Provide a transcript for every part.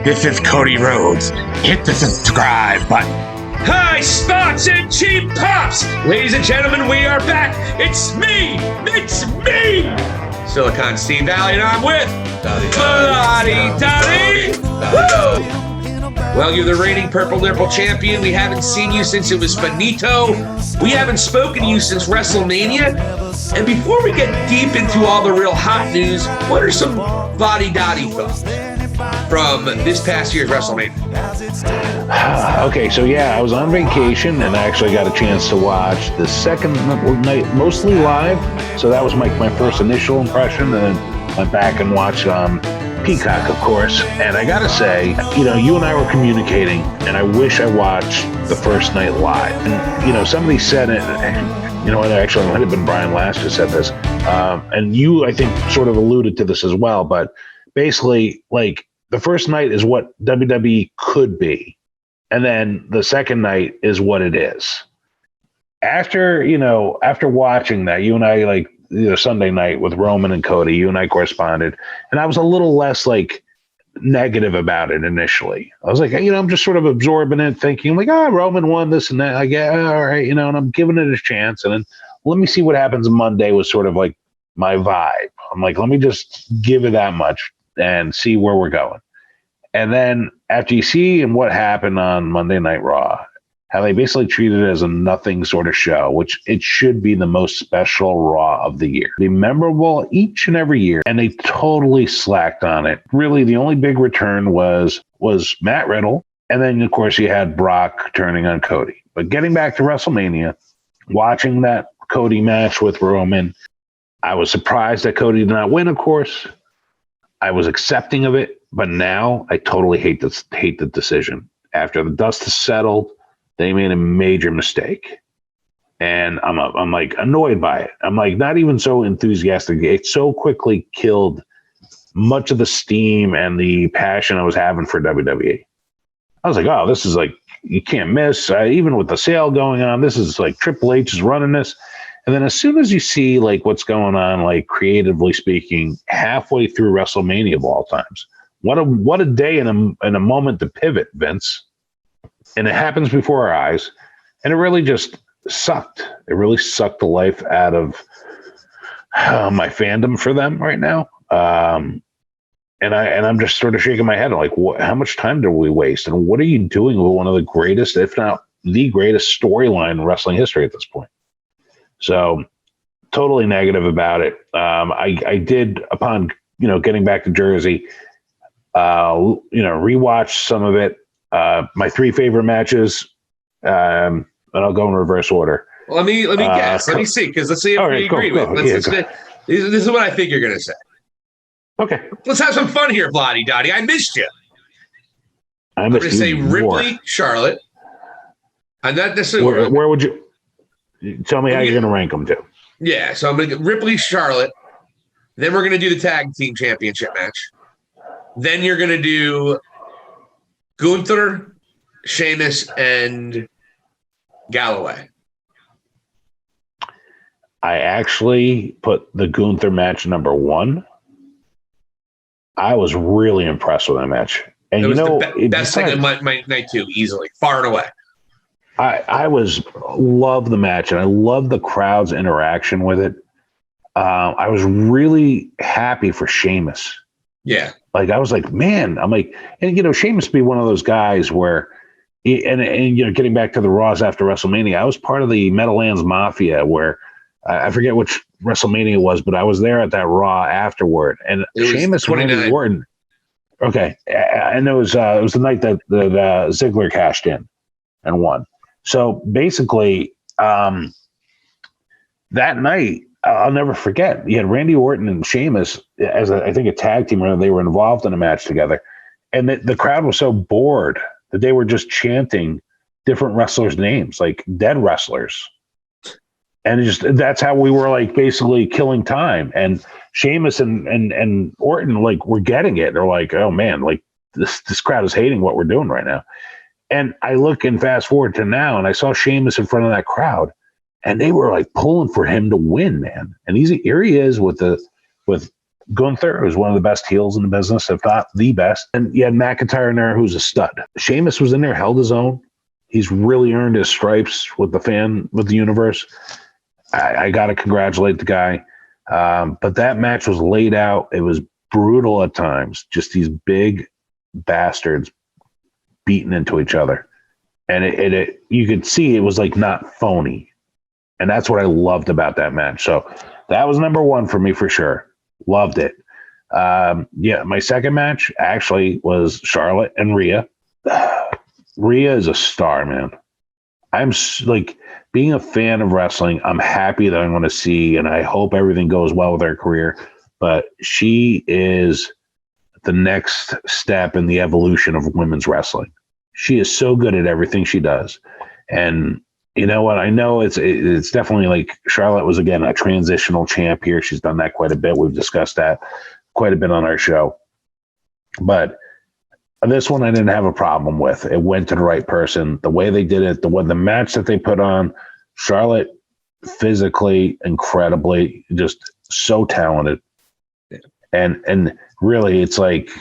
This is Cody Rhodes. Hit the subscribe button. Hi, spots and cheap pops! Ladies and gentlemen, we are back. It's me! Silicon Steve Valley, and I'm with Vladi Dadi. Woo! Well, you're the reigning Purple Nipple champion. We haven't seen you since it was finito. We haven't spoken to you since WrestleMania. And before we get deep into all the real hot news, what are some Vladi Dadi thoughts from this past year's WrestleMania? Okay, so yeah, I was on vacation and I actually got a chance to watch the second night, mostly live. So that was my first initial impression, and then went back and watched Peacock, of course. And I gotta say, you and I were communicating, and I wish I watched the first night live. And, somebody said it, and actually it might have been Brian Last who said this. And you, I think, sort of alluded to this as well, but basically, like, the first night is what WWE could be. And then the second night is what it is. After watching that, you and I, Sunday night with Roman and Cody, you and I corresponded, and I was a little less negative about it initially. I was like, I'm just sort of absorbing it, thinking Roman won this and that. All right, and I'm giving it a chance. And then let me see what happens Monday was sort of like my vibe. I'm like, let me just give it that much and see where we're going. And then after you see and what happened on Monday Night Raw, how they basically treated it as a nothing sort of show, which it should be the most special Raw of the year. Be memorable each and every year, and they totally slacked on it. Really, the only big return was Matt Riddle, and then, of course, you had Brock turning on Cody. But getting back to WrestleMania, watching that Cody match with Roman, I was surprised that Cody did not win, of course. I was accepting of it, but now I totally hate the decision. After the dust has settled, they made a major mistake, and I'm annoyed by it. I'm not even so enthusiastic. It so quickly killed much of the steam and the passion I was having for WWE. I was like, oh, this is you can't miss. Even with the sale going on, this is Triple H is running this. And then as soon as you see what's going on, creatively speaking, halfway through WrestleMania of all times, what a day and a moment to pivot, Vince. And it happens before our eyes, and it really just sucked. It really sucked the life out of my fandom for them right now. And I'm just sort of shaking my head. How much time did we waste? And what are you doing with one of the greatest, if not the greatest storyline in wrestling history at this point? So totally negative about it. I did, upon, getting back to Jersey, rewatch some of it. My three favorite matches, and I'll go in reverse order. Well, let me guess. Let me see, because let's see if we agree with. This is what I think you're going to say. Okay. Let's have some fun here, Vladi Dadi. I missed you. I'm going to say Ripley, Charlotte. I'm not necessarily. Where would you tell me how you're going to rank them to? Yeah, so I'm going to get Ripley, Charlotte. Then we're going to do the tag team championship match. Then you're going to do Gunther, Sheamus, and Galloway. I actually put the Gunther match number 1. I was really impressed with that match. And it was the best thing in my night too, easily, far and away. I love the match, and I love the crowd's interaction with it. I was really happy for Sheamus. Yeah. I was like, man, and Sheamus be one of those guys where, getting back to the Raws after WrestleMania, I was part of the Meadowlands Mafia where I forget which WrestleMania it was, but I was there at that Raw afterward, and Sheamus and Randy Orton. Okay, and it was the night that Ziggler cashed in and won. So basically, that night, I'll never forget. You had Randy Orton and Sheamus as I think a tag team. They were involved in a match together, and the crowd was so bored that they were just chanting different wrestlers' names, like dead wrestlers, and that's how we were basically killing time. And Sheamus and Orton were getting it. They're like, oh man, this crowd is hating what we're doing right now. And I look and fast forward to now, and I saw Sheamus in front of that crowd. And they were pulling for him to win, man. And here he is with Gunther, who's one of the best heels in the business, if not the best. And you had McIntyre in there, who's a stud. Sheamus was in there, held his own. He's really earned his stripes with the universe. I got to congratulate the guy. But that match was laid out. It was brutal at times. Just these big bastards beating into each other. And it you could see it was like not phony. And that's what I loved about that match. So that was number one for me for sure. Loved it. My second match actually was Charlotte and Rhea. Rhea is a star, man. I'm like, being a fan of wrestling, I'm happy that I'm going to see, and I hope everything goes well with her career. But she is the next step in the evolution of women's wrestling. She is so good at everything she does. And you know what? I know it's definitely like Charlotte was, again, a transitional champ here. She's done that quite a bit. We've discussed that quite a bit on our show. But this one I didn't have a problem with. It went to the right person. The way they did it, the match that they put on, Charlotte physically, incredibly, just so talented. Yeah. And really, it's like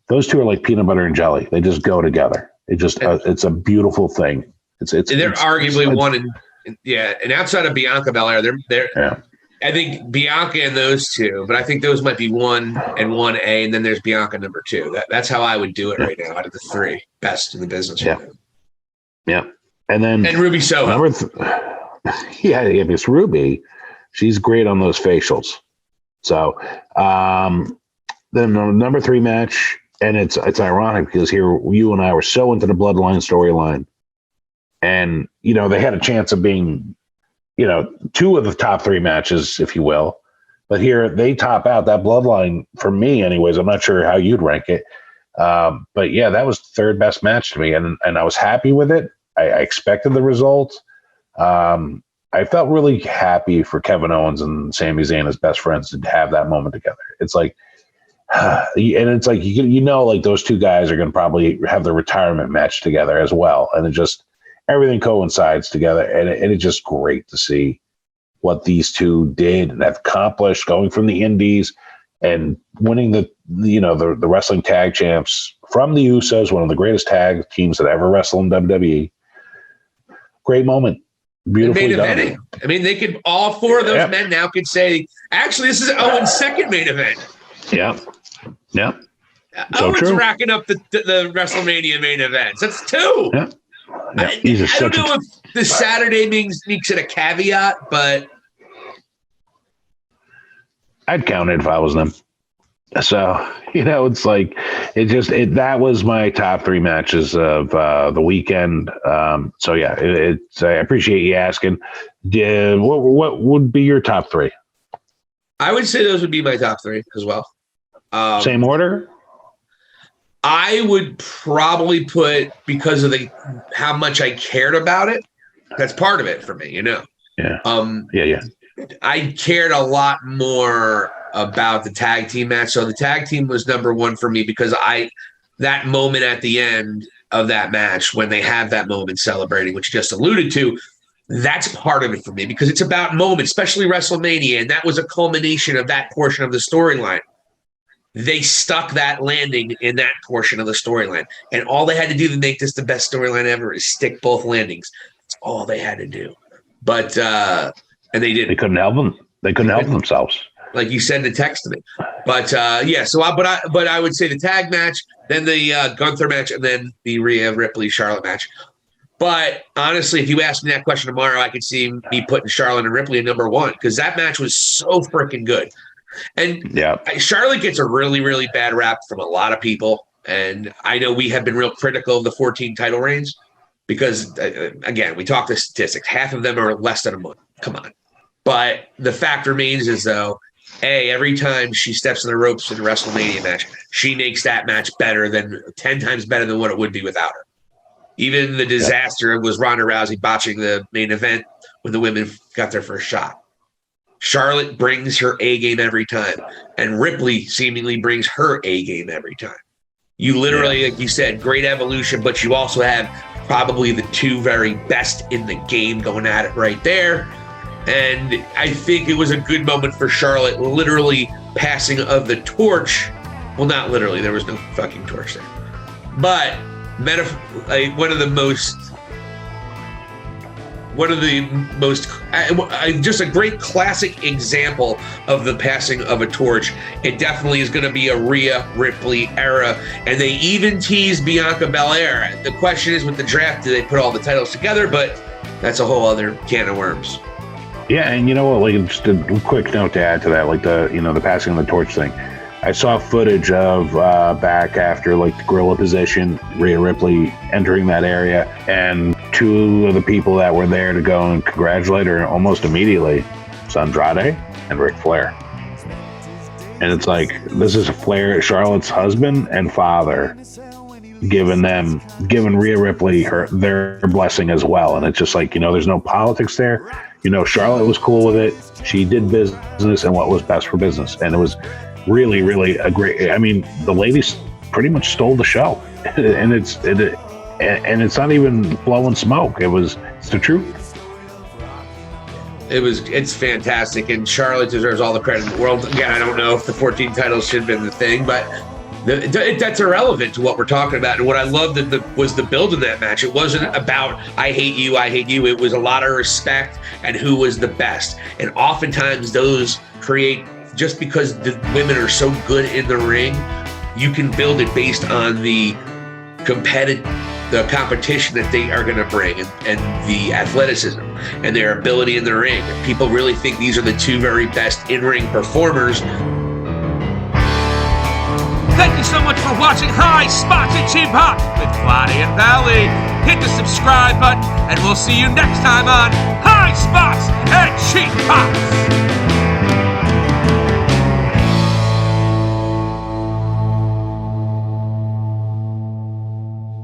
those two are like peanut butter and jelly. They just go together. It's a beautiful thing. They're arguably one, and outside of Bianca Belair, they're yeah. I think Bianca and those two, but I think those might be 1 and 1A, and then there's Bianca number 2. That's how I would do it right now out of the 3 best in the business. Yeah, right now. Yeah, and Ruby Soho. It's Ruby. She's great on those facials. So then the number 3 match, and it's ironic because here you and I were so into the Bloodline storyline, and they had a chance of being 2 of the top 3 matches, if you will. But here they top out that Bloodline for me anyways. I'm not sure how you'd rank it. But yeah, that was the third best match to me. And I was happy with it. I expected the result. I felt really happy for Kevin Owens and Sami Zayn as best friends to have that moment together. It's like, and it's like, like those 2 guys are going to probably have their retirement match together as well. And it just, everything coincides together, and it's just great to see what these 2 did and have accomplished, going from the Indies and winning the wrestling tag champs from the Usos, one of the greatest tag teams that ever wrestled in WWE. Great moment, beautifully done. I mean, they could, all 4 of those men now could say, actually, this is Owens' second main event. Yeah. Owens racking up the WrestleMania main events. That's 2. Yeah. I don't know if the Saturday makes it a caveat, but I'd count it if I was them. So, it's like, that was my top 3 matches of the weekend. So yeah, I appreciate you asking. What would be your top 3? I would say those would be my top 3 as well. Same order? I would probably put, because of how much I cared about it. That's part of it for me, Yeah. Yeah. I cared a lot more about the tag team match. So the tag team was number 1 for me because that moment at the end of that match, when they have that moment celebrating, which you just alluded to, that's part of it for me because it's about moments, especially WrestleMania. And that was a culmination of that portion of the storyline. They stuck that landing in that portion of the storyline. And all they had to do to make this the best storyline ever is stick both landings. That's all they had to do. But, and they didn't. They couldn't help them. They couldn't help themselves. Like you said in the text to me. But, yeah, so I would say the tag match, then the Gunther match, and then the Rhea Ripley Charlotte match. But honestly, if you ask me that question tomorrow, I could see me putting Charlotte and Ripley at number 1 because that match was so freaking good. And Charlotte gets a really, really bad rap from a lot of people. And I know we have been real critical of the 14 title reigns because, again, we talk the statistics. Half of them are less than a month. Come on. But the fact remains is, though, every time she steps in the ropes in a WrestleMania match, she makes that match 10 times better than what it would be without her. Even the disaster was Ronda Rousey botching the main event when the women got their first shot. Charlotte brings her A game every time, and Ripley seemingly brings her A game every time. You literally, like you said, great evolution, but you also have probably the 2 very best in the game going at it right there. And I think it was a good moment for Charlotte, literally passing of the torch. Well, not literally, there was no fucking torch there. But one of the most, just a great classic example of the passing of a torch. It definitely is going to be a Rhea Ripley era. And they even teased Bianca Belair. The question is, with the draft, do they put all the titles together? But that's a whole other can of worms. Yeah, and you know what? Like, just a quick note to add to that, like the passing of the torch thing. I saw footage of back after like the gorilla position, Rhea Ripley entering that area, and two of the people that were there to go and congratulate her almost immediately was Andrade and Ric Flair. And it's like, this is Charlotte's husband and father giving Rhea Ripley their blessing as well. And it's just like, there's no politics there. Charlotte was cool with it. She did business and what was best for business. And it was really, really a great, I mean, the ladies pretty much stole the show. And it's not even blowing smoke. It's the truth. It's fantastic. And Charlotte deserves all the credit in the world. Again, I don't know if the 14 titles should have been the thing, but that's irrelevant to what we're talking about. And what I loved was the build in that match. It wasn't about I hate you. It was a lot of respect and who was the best. And oftentimes those create, just because the women are so good in the ring, you can build it based on the competition that they are going to bring and the athleticism and their ability in the ring. If people really think these are the two very best in-ring performers. Thank you so much for watching High Spots and Cheap Hop with Vladi and Valley. Hit the subscribe button, and we'll see you next time on High Spots and Cheap Hops.